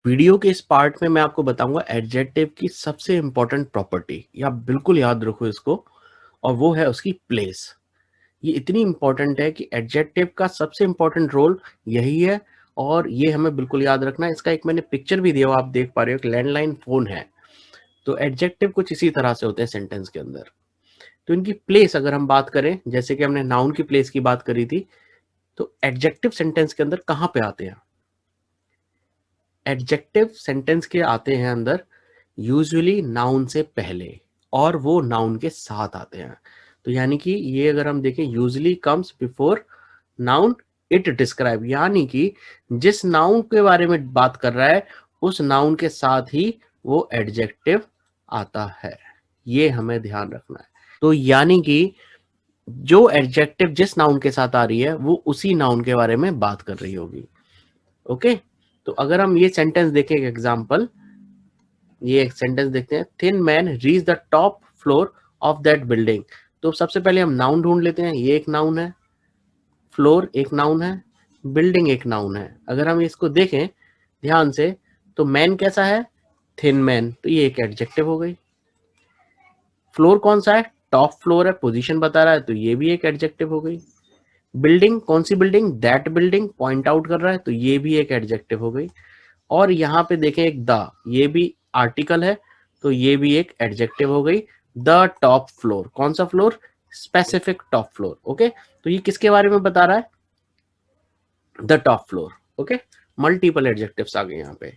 Video के इस part में मैं आपको बताऊंगा एडजेक्टिव की सबसे इंपॉर्टेंट प्रॉपर्टी, या बिल्कुल याद रखो इसको, और वो है उसकी प्लेस। ये इतनी इंपॉर्टेंट है कि एडजेक्टिव का सबसे इंपॉर्टेंट रोल यही है, और ये हमें बिल्कुल याद रखना है। इसका एक मैंने पिक्चर भी दिया हुआ, आप देख पा रहे हो, एक लैंडलाइन फोन है। तो एडजेक्टिव कुछ इसी तरह से होते हैं सेंटेंस के अंदर। तो इनकी प्लेस अगर हम बात करें, जैसे कि हमने नाउन की प्लेस की बात करी थी, तो एडजेक्टिव सेंटेंस के अंदर कहाँ पे आते हैं? एडजेक्टिव सेंटेंस के आते हैं अंदर यूजुअली नाउन से पहले, और वो नाउन के साथ आते हैं। तो यानी कि ये अगर हम देखें, usually comes before noun it describe, यानी कि जिस नाउन के बारे में बात कर रहा है उस नाउन के साथ ही वो एडजेक्टिव आता है। ये हमें ध्यान रखना है। तो यानी कि जो एडजेक्टिव जिस नाउन के साथ आ रही है वो उसी नाउन के बारे में बात कर रही होगी। ओके, तो अगर हम ये सेंटेंस देखें, एग्जाम्पल, ये एक सेंटेंस देखते हैं, thin man reach the top floor of that building. तो सबसे पहले हम नाउन ढूंढ लेते हैं। ये एक नाउन है, फ्लोर एक नाउन है, बिल्डिंग एक नाउन है। अगर हम इसको देखें ध्यान से, तो मैन कैसा है? थिन मैन, तो ये एक एडजेक्टिव हो गई। फ्लोर कौन सा है? टॉप फ्लोर है, पोजीशन बता रहा है, तो ये भी एक एडजेक्टिव हो गई। बिल्डिंग कौन सी building? That building, point out कर रहा है, तो ये भी एक एडजेक्टिव हो गई। और यहाँ पे देखें एक द, ये भी आर्टिकल है, तो ये भी एक एडजेक्टिव हो गई। द टॉप फ्लोर, कौन सा floor? Specific top floor. Okay, तो ये किसके बारे में बता रहा है? The top floor. Okay, multiple adjectives आ गए यहाँ पे।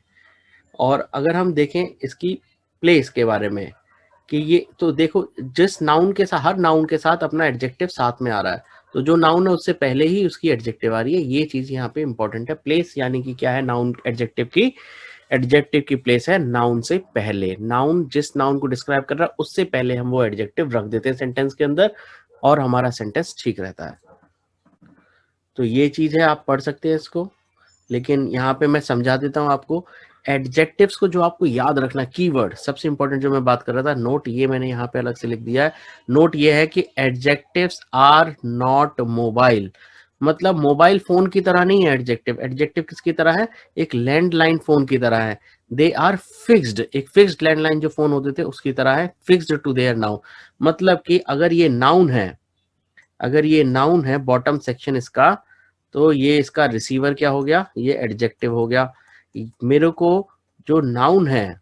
और अगर हम देखें इसकी प्लेस के बारे में, कि ये तो देखो, जिस नाउन के साथ, हर नाउन के साथ अपना एडजेक्टिव साथ में आ रहा है, तो जो नाउन है उससे पहले ही उसकी एडजेक्टिव आ रही है। ये चीज यहाँ पे इंपॉर्टेंट है। प्लेस यानी कि क्या है? नाउन एडजेक्टिव की, एडजेक्टिव की प्लेस है नाउन से पहले। नाउन जिस नाउन को डिस्क्राइब कर रहा है उससे पहले हम वो एडजेक्टिव रख देते हैं सेंटेंस के अंदर, और हमारा सेंटेंस ठीक रहता है। तो ये चीज है, आप पढ़ सकते हैं इसको, लेकिन यहाँ पे मैं समझा देता हूँ आपको। एडजेक्टिव्स को जो आपको याद रखना, कीवर्ड सबसे इंपॉर्टेंट जो मैं बात कर रहा था, नोट ये मैंने यहाँ पे अलग से लिख दिया है। नोट ये है कि एडजेक्टिव्स आर नॉट मोबाइल, मतलब मोबाइल फोन की तरह नहीं है एडजेक्टिव। एडजेक्टिव किसकी तरह है? एक लैंडलाइन फोन की तरह है। दे आर फिक्स्ड, एक फिक्स्ड लैंडलाइन जो फोन होते थे उसकी तरह है, फिक्स्ड टू देयर नाउन। मतलब कि अगर ये नाउन है, अगर ये नाउन है बॉटम सेक्शन इसका, तो ये इसका रिसीवर क्या हो गया? ये एडजेक्टिव हो गया। मेरे को जो नाउन है,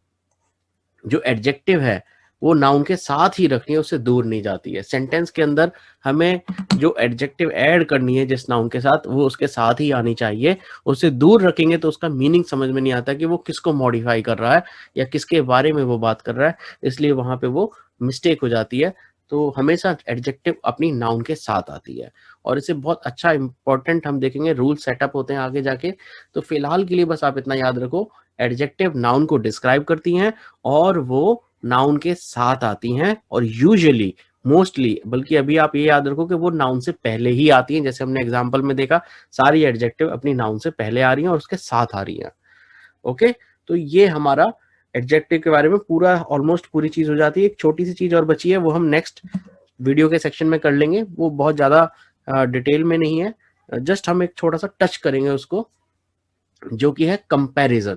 जो एडजेक्टिव है, वो नाउन के साथ ही रखनी है, उससे दूर नहीं जाती है। सेंटेंस के अंदर हमें जो एडजेक्टिव ऐड करनी है जिस नाउन के साथ, वो उसके साथ ही आनी चाहिए। उससे दूर रखेंगे तो उसका मीनिंग समझ में नहीं आता कि वो किसको मॉडिफाई कर रहा है या किसके बारे में वो बात कर रहा है, इसलिए वहां पे वो मिस्टेक हो जाती है। तो हमेशा एडजेक्टिव अपनी नाउन के साथ आती है, और इसे बहुत अच्छा इंपॉर्टेंट हम देखेंगे रूल सेटअप होते हैं आगे जाके। तो फिलहाल के लिए बस आप इतना याद रखो, एडजेक्टिव नाउन को डिस्क्राइब करती हैं और वो नाउन के साथ आती हैं, और यूजुअली, मोस्टली, बल्कि अभी आप ये याद रखो कि वो नाउन से पहले ही आती हैं। जैसे हमने एग्जांपल में देखा, सारी एडजेक्टिव अपनी नाउन से पहले आ रही हैं और उसके साथ आ रही हैं। ओके, तो ये हमारा एडजेक्टिव के बारे में पूरा, ऑलमोस्ट पूरी चीज हो जाती है। एक छोटी सी चीज और बची है, वो हम नेक्स्ट वीडियो के सेक्शन में कर लेंगे। वो बहुत ज्यादा डिटेल में नहीं है, जस्ट हम एक छोटा सा टच करेंगे उसको, जो कि है कंपैरिजन।